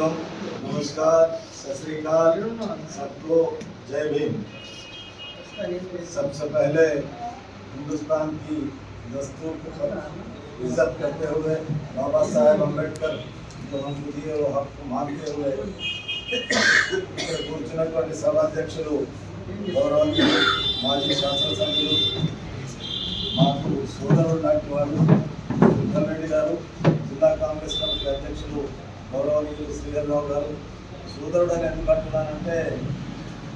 नमस्कार, सत श्री अकाल, सबको जय भीम। सबसे पहले हिंदुस्तान की दस्तूर को इज्जत करते हुए बाबा साहेब अम्बेडकर जो हमको दिए वो हक को मानते हुए కూర్చున్నటువంటి సభాధ్యక్షులు గౌరవనీయులు మాజీ శాసనసభ్యులు మాకు సోదరుడు లాంటి వాళ్ళు రెడ్డి గారు, జిల్లా కాంగ్రెస్ కమిటీ అధ్యక్షులు గౌరవనీయులు శ్రీధర్రావు గారు, సోదరుడు అని ఎందుకు అంటున్నానంటే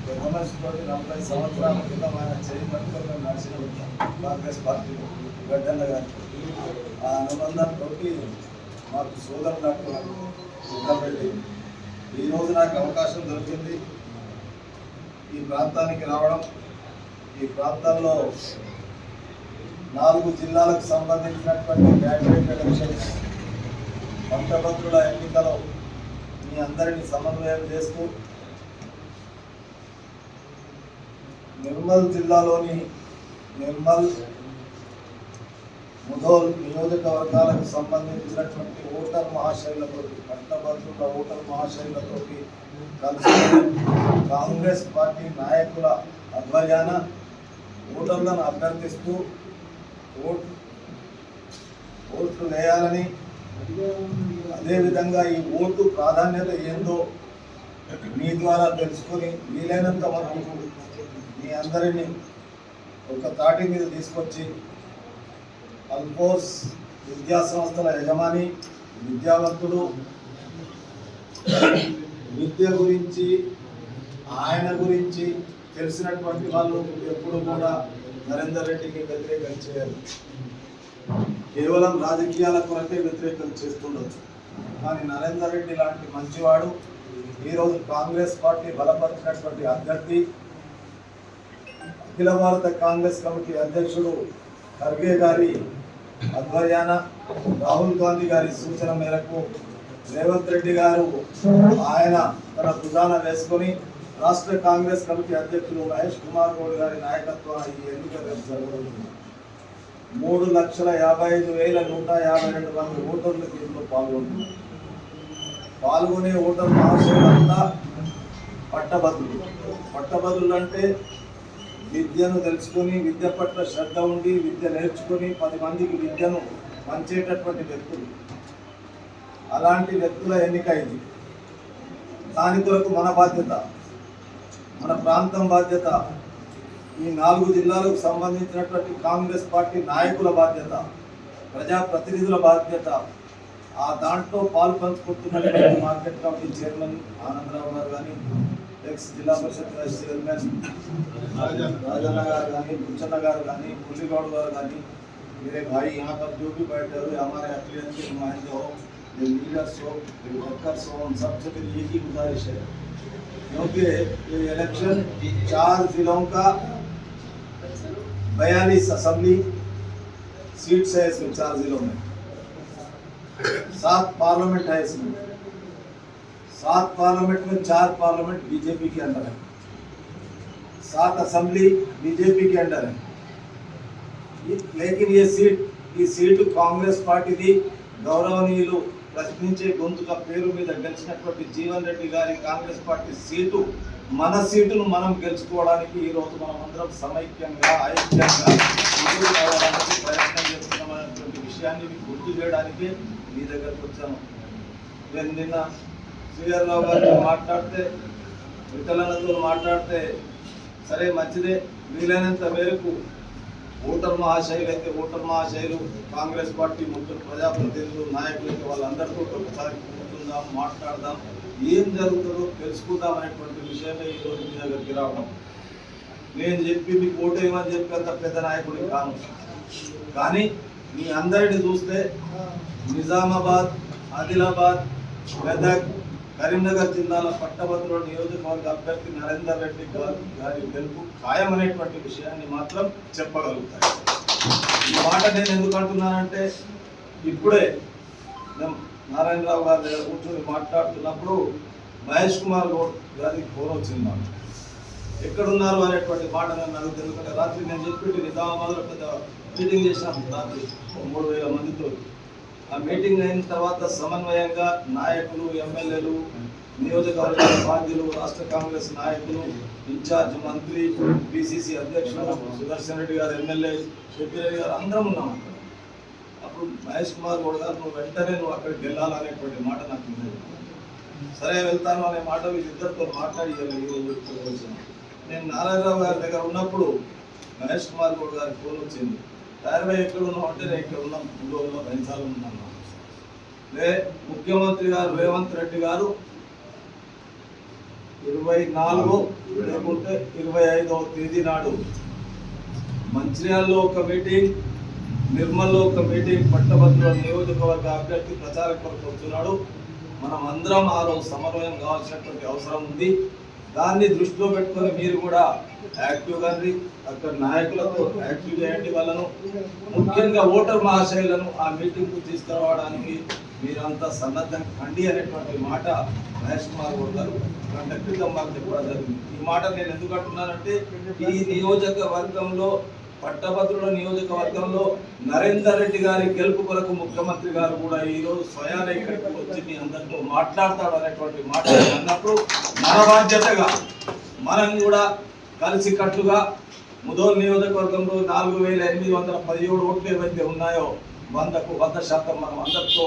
గవర్నమెంట్ 40 సంవత్సరాల క్రితం ఆయన చేయి పట్టుకొని మేము నడిచిన కాంగ్రెస్ పార్టీలో గడ్డన్న గారు ఆ అనుబంధంతో మాకు సోదరుడు లాంటి వాళ్ళు రెడ్డి. ఈరోజు నాకు అవకాశం దొరికింది ఈ ప్రాంతానికి రావడం. ఈ ప్రాంతంలో 4 జిల్లాలకు సంబంధించినటువంటి క్యాండిడేట్ ఎలక్షన్స్ పట్టభద్రుల ఎన్నికలో మీ అందరినీ సమన్వయం చేస్తూ నిర్మల్ జిల్లాలోని నిర్మల్ ముధోల్ నియోజకవర్గాలకు సంబంధించినటువంటి ఓటర్ మహాశైలతో పట్టభద్రుల ఓటర్ మహాశైలతో కలిసి కాంగ్రెస్ పార్టీ నాయకుల ఆధ్వర్యాన ఓటర్లను అభ్యర్థిస్తూ ఓట్లు వేయాలని, అదేవిధంగా ఈ ఓటు ప్రాధాన్యత ఏందో మీ ద్వారా తెలుసుకొని వీలైనంత వరకు మీ అందరినీ ఒక తాటి మీద తీసుకొచ్చి అల్పోస్ విద్యా సంస్థల యజమాని, విద్యావంతుడు, విద్య గురించి ఆయన గురించి తెలిసినటువంటి వాళ్ళు ఎప్పుడు కూడా నరేందర్ రెడ్డికి వ్యతిరేకం చేయరు. కేవలం రాజకీయాల కొరకే వ్యతిరేకం చేస్తుండొచ్చు, కానీ నరేందర్ రెడ్డి లాంటి మంచివాడు, ఈరోజు కాంగ్రెస్ పార్టీ బలపరిచినటువంటి అభ్యర్థి, అఖిల భారత కాంగ్రెస్ కమిటీ అధ్యక్షుడు ఖర్గే గారి ఆధ్వర్యాన, రాహుల్ గాంధీ గారి సూచన మేరకు రేవంత్ రెడ్డి గారు ఆయన తన భుజాన వేసుకొని రాష్ట్ర కాంగ్రెస్ కమిటీ అధ్యక్షులు మహేష్ కుమార్ గౌడ్ గారి నాయకత్వాన ఈ ఎన్నిక జరుగుతుంది. 3,55,152 మంది ఓటర్లు దీంట్లో పాల్గొంటున్నారు. పాల్గొనే ఓటర్ మహాశయులంతా పట్టభద్రులు అంటే విద్యను తెలుసుకొని, విద్య పట్ల శ్రద్ధ ఉండి, విద్య నేర్చుకొని 10 మందికి విద్యను పంచేటటువంటి వ్యక్తులు. అలాంటి వ్యక్తుల ఎన్నిక ఇది. దాని కొరకు మన బాధ్యత, మన ప్రాంతం బాధ్యత, ఈ 4 జిల్లాలకు సంబంధించినటువంటి కాంగ్రెస్ పార్టీ నాయకుల బాధ్యత, ప్రజాప్రతినిధుల బాధ్యత. ఆ దాంట్లో పాలు పంచుకుంటున్నటువంటి మార్కెట్ కమిటీ చైర్మన్ ఆనందరావు గారు కానీ, ఎక్స్ జిల్లా పరిషత్ వైస్ చైర్మన్ రాజన్న గారు కానీ, బుచ్చన్న గారు కానీ, పుల్లిగౌడ్ గారు కానీ, मेरे भाई यहाँ पर जो भी बैठे हुए हमारे एफिलिएट के नुमाइंदे हो, लीडर्स हो, वर्कर्स हो, उन सबसे मेरी एक ही गुजारिश है, क्योंकि ये इलेक्शन 4 जिलों का 42 असेंबली सीट्स है इसमें, 4 जिलों में 7 पार्लियामेंट है इसमें। 7 पार्लियामेंट में 4 पार्लियामेंट बीजेपी के अंदर है, 7 असेंबली बीजेपी के अंदर है। लेकिन ये सीट कांग्रेस पार्टी दी गौरवनीयुలు ప్రశ్నించే గొంతుక పేరు మీద గెలిచినటువంటి జీవన్ రెడ్డి గారి కాంగ్రెస్ పార్టీ సీటు, మన సీటును మనం గెలుచుకోవడానికి ఈరోజు మనం అందరం సమైక్యంగా ఐక్యంగా ప్రయత్నం చేస్తున్నామనేటువంటి విషయాన్ని మీకు గుర్తు చేయడానికి మీ దగ్గరకు వచ్చాను. నేను నిన్న శ్రీధర్రావు గారితో మాట్లాడితే, విఠలన్నతో మాట్లాడితే, సరే మంచిదే, వీలైనంత మేరకు ఓటర్ మహాశైలు అయితే ఓటర్ మహాశైలు, కాంగ్రెస్ పార్టీ ముఖ్య ప్రజాప్రతినిధులు, నాయకులు అయితే వాళ్ళందరితో ఒకసారి కూర్చుందాం, మాట్లాడదాం, ఏం జరుగుతుందో తెలుసుకుందాం అనేటువంటి విషయమే ఈరోజు మీ దగ్గరికి రావడం. నేను చెప్పి మీకు ఓటేయమని చెప్పి అంత పెద్ద నాయకుడి కాను, కానీ మీ అందరిని చూస్తే నిజామాబాద్, ఆదిలాబాద్, మెదక్, కరీంనగర్ జిల్లాల పట్టభద్రుల నియోజకవర్గ అభ్యర్థి నరేందర్ రెడ్డి గారి గెలుపు ఖాయమనేటువంటి విషయాన్ని మాత్రం చెప్పగలుగుతాయి. ఈ మాట నేను ఎందుకు అంటున్నానంటే, ఇప్పుడే నారాయణరావు గారి దగ్గర కూర్చొని మాట్లాడుతున్నప్పుడు మహేష్ కుమార్ గౌడ్ గారికి ఫోన్ వచ్చింది. నాకు ఎక్కడున్నారు అనేటువంటి మాట నాకు ఎందుకంటే రాత్రి నేను చెప్పి నిజామాబాద్లో పెద్ద మీటింగ్ చేశాను, రాత్రి 3,000 మందితో. ఆ మీటింగ్ అయిన తర్వాత సమన్వయంగా నాయకులు, ఎమ్మెల్యేలు, నియోజకవర్గ బాధ్యులు, రాష్ట్ర కాంగ్రెస్ నాయకులు, ఇన్ఛార్జ్ మంత్రి, పిసిసి అధ్యక్షులు సుదర్శన్ రెడ్డి గారు, ఎమ్మెల్యే షెట్టిరెడ్డి గారు అందరం ఉన్నాం అక్కడ. అప్పుడు మహేష్ కుమార్ గౌడ్ గారు నువ్వు వెంటనే అక్కడికి వెళ్ళాలనేటువంటి మాట నాకు ఉంది. సరే వెళ్తాను అనే మాట వీళ్ళిద్దరితో మాట్లాడి నేను నారాయణరావు గారి దగ్గర ఉన్నప్పుడు మహేష్ కుమార్ గౌడ్ గారికి ఫోన్ వచ్చింది. తయారై ఎక్కడ ఉన్నాం అంటే నేను ఇక్కడ ఉన్నాం, గుంటూరులో రైతాలు ఉన్నాను. ముఖ్యమంత్రి గారు రేవంత్ రెడ్డి గారు 24 లేకుంటే 25వ తేదీ నాడు మంచిర్యాలలో ఒక మీటింగ్, నిర్మల్లో ఒక మీటింగ్, పట్టభద్రుల నియోజకవర్గ అభ్యర్థి ప్రచారం కొరకు వస్తున్నాడు. మనం అందరం ఆ రోజు సమన్వయం కావాల్సినటువంటి అవసరం ఉంది. దాన్ని దృష్టిలో పెట్టుకొని మీరు కూడా యాక్టివ్గా అక్కడ నాయకులతో యాక్టివ్ చేయండి. వాళ్ళను ముఖ్యంగా ఓటర్ మహాశయులను ఆ మీటింగ్కు తీసుకురావడానికి మీరంతా సన్నద్ధం కండి అనేటువంటి మాట మహేష్ కుమార్ గౌడ్ గారు గంట క్రితం మాకు చెప్పడం జరిగింది. ఈ మాట నేను ఎందుకు అంటున్నానంటే ఈ నియోజకవర్గంలో, పట్టభద్రుల నియోజకవర్గంలో నరేందర్ రెడ్డి గారి గెలుపు కొరకు ముఖ్యమంత్రి గారు కూడా ఈరోజు స్వయాన ఇక్కడికి వచ్చి మీ అందరితో మాట్లాడతాడు అనేటువంటి మాట అన్నప్పుడు మన బాధ్యతగా మనం కూడా కలిసికట్టుగా ముదోల్ నియోజకవర్గంలో 4817 ఓట్లు ఏవైతే ఉన్నాయో 100% మనం అందరితో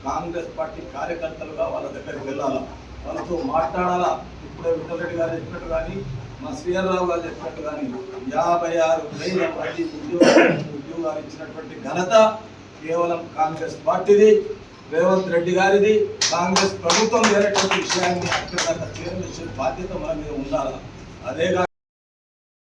కాంగ్రెస్ పార్టీ కార్యకర్తలుగా వాళ్ళ దగ్గరికి వెళ్ళాలా, వాళ్ళతో మాట్లాడాలా. ఇప్పుడే విఠలరెడ్డి గారు చెప్పినట్టు కానీ, మా శ్రీహర్రావు గారు చెప్పినట్టు కానీ 56,000 మంది ఉద్యోగాలు ఇచ్చినటువంటి ఘనత కేవలం కాంగ్రెస్ పార్టీది, రేవంత్ రెడ్డి గారిది. కాంగ్రెస్ ప్రభుత్వం అనేటువంటి విషయాన్ని అక్కడ చేరవేసే బాధ్యత మన మీద ఉండాలి. అదేగా